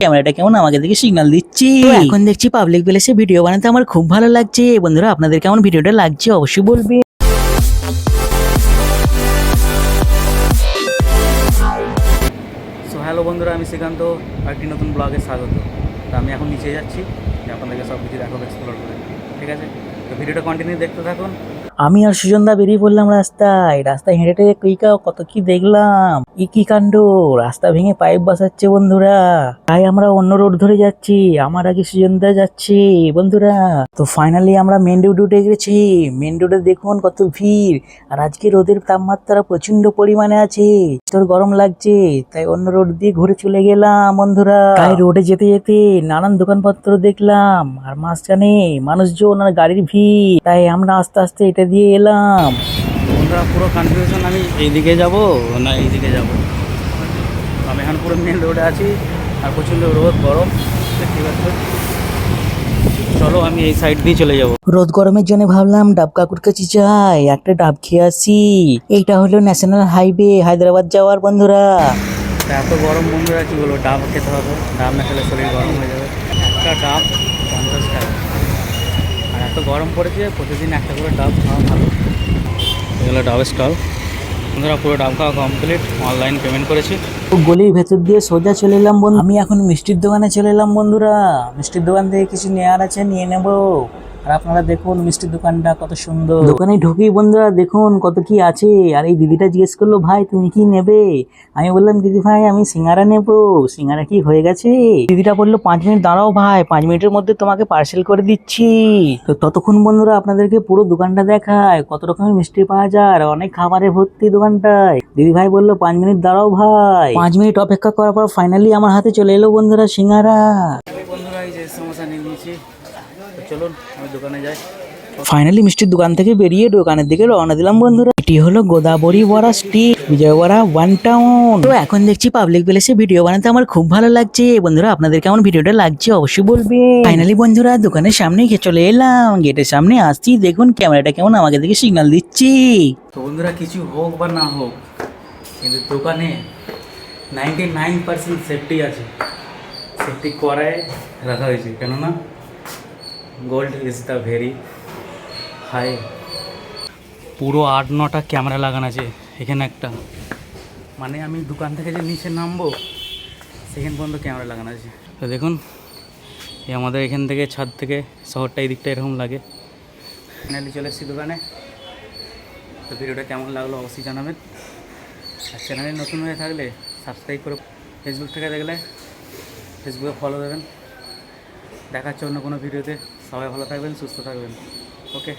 ক্যামেরাটা কেমন আমাকে দেখে সিগন্যাল দিচ্ছি। এখন দেখছি পাবলিক প্লেসে ভিডিও বানাতে আমার খুব ভালো লাগছে। বন্ধুরা আপনাদের কেমন ভিডিওটা লাগছে অবশ্যই বলবে। সো হ্যালো বন্ধুরা, আমি শ্রীকান্ত, একটি নতুন ব্লগে স্বাগত। তো আমি এখন নিচে যাচ্ছি, আপনাদেরকে সব কিছু দেখাবো, এক্সপ্লোর করে। ঠিক আছে, তো ভিডিওটা কন্টিনিউ দেখতে থাকুন। আমি আর সুজনদা বেরিয়ে পড়লাম রাস্তায় হেঁটে কত কি দেখলাম। কি কাণ্ড, রাস্তা ভেঙে পাইপ বসাচ্ছে বন্ধুরা। তাই আমরা অন্য রোড ধরে যাচ্ছি, আমার আগে সুজনদা যাচ্ছি বন্ধুরা। তো ফাইনালি আমরা মেন রোডে উঠে গেছি। মেন রোডে দেখুন কত ভিড়, আর আজকে রোদের তাপমাত্রা প্রচন্ড পরিমাণে আছে, তোর গরম লাগছে, তাই অন্য রোড দিয়ে ঘুরে চলে গেলাম বন্ধুরা। তাই রোডে যেতে যেতে নানান দোকানপত্র দেখলাম, আর মাঝখানে মানুষজন আর গাড়ির ভিড়, তাই আমরা আস্তে আস্তে এটা দিয়ে এলাম। বন্ধুরা পুরো কনফিউশন, আমি এইদিকে যাব না এইদিকে যাব। আমি এখন পুরো মেন রোডে আছি, আর প্রচন্ড রোদ গরম দেখতে পাচ্ছি। চলো আমি এই সাইড দিয়ে চলে যাব। রোদ গরমের জন্য ভাবলাম ডাব কাকুর কাছে যাই, একটা ডাব খেয়ে আসি। এইটা হলো ন্যাশনাল হাইওয়ে হায়দ্রাবাদ যাওয়ার বন্ধুরা। এত গরম বন্ধুরা, কি বলবো, ডাব খেতে হবে, ডাব না খেলে শরীর গরম হয়ে যাবে। একটা ডাব 50 টাকা, আর এত গরম পড়েছে, প্রতিদিন একটা করে ডাব খাওয়া ভালো। এগুলো ডাবের স্টল বন্ধুরা, পুরো ডাব খাওয়া কমপ্লিট, অনলাইন পেমেন্ট করেছি। গলির ভেতর দিয়ে সোজা চলে এলাম বন্ধু। আমি এখন মিষ্টির দোকানে চলে এলাম বন্ধুরা। মিষ্টির দোকান থেকে কিছু নেওয়ার আছে, নিয়ে নেব। আর আপনারা দেখুন মিষ্টির দোকানটা কত সুন্দর। দোকানে ঢুকি বন্ধুরা, দেখুন কত কি আছে। আর এই দিদিটা জিজ্ঞেস করলো, ভাই তুমি কি নেবে? আমি বললাম, দিদি ভাই আমি সিঙ্গারা নেবো। সিঙ্গারা কি হয়ে গেছে? দিদিটা বললো, 5 মিনিট দাঁড়াও ভাই, 5 মিনিটের মধ্যে তোমাকে পার্সেল করে দিচ্ছি। তো ততক্ষণ বন্ধুরা আপনাদেরকে পুরো দোকানটা দেখায়, কত রকমের মিষ্টি পাওয়া যায়, আর অনেক খাবারে ভর্তি দোকানটায়। দিদি ভাই বললো 5 মিনিট দাঁড়াও ভাই। 5 মিনিট অপেক্ষা করার পর ফাইনালি আমার হাতে চলে এলো বন্ধুরা সিঙ্গারা। বন্ধুরা এই যে সমোসা নিয়ে নিয়েছি, চলুন আমি দোকানে যাই। ফাইনালি মিষ্টির দোকান থেকে বেরিয়ে দোকানের দিকে রওনা দিলাম বন্ধুরা। এটি হলো গোদাবরী বড়া স্ট্রিট, বিজয়ওয়াড়া 1 টাউন। তো এখন দেখছি পাবলিক প্লেসে ভিডিও বানাতে আমার খুব ভালো লাগছে। বন্ধুরা আপনাদের কেমন ভিডিওটা লাগছে অবশ্যই বলবে। ফাইনালি বন্ধুরা দোকানের সামনে চলে এলাম, গেটের সামনে আসছি, দেখুন ক্যামেরাটা কেমন আমাকে দেখে সিগন্যাল দিচ্ছি। তো বন্ধুরা কিছু হোক বা না হোক, কিন্তু দোকানে 99% সেফটি আছে, সেফটি করায় রাখা হয়েছে, কেননা gold is the very high. পুরো 8-9টা ক্যামেরা লাগানো আছে এখানে একটা, মানে আমি দোকান থেকে যে নিচে নামবো সেখান পর্যন্ত ক্যামেরা লাগানো আছে। তো দেখুন এই আমাদের এখান থেকে ছাদ থেকে শহরটা এই দিকটা এরকম লাগে। ফাইনালি চলে এসেছি দোকানে। তো ভিডিওটা কেমন লাগলো অবশ্যই জানাবেন, আর চ্যানেলে নতুন হয়ে থাকলে সাবস্ক্রাইব করে, ফেসবুক থেকে দেখলে ফেসবুকে ফলো দেবেন। দেখাচ্ছে অন্য কোনো ভিডিওতে। সবাই ভালো থাকবেন, সুস্থ থাকবেন। ওকে।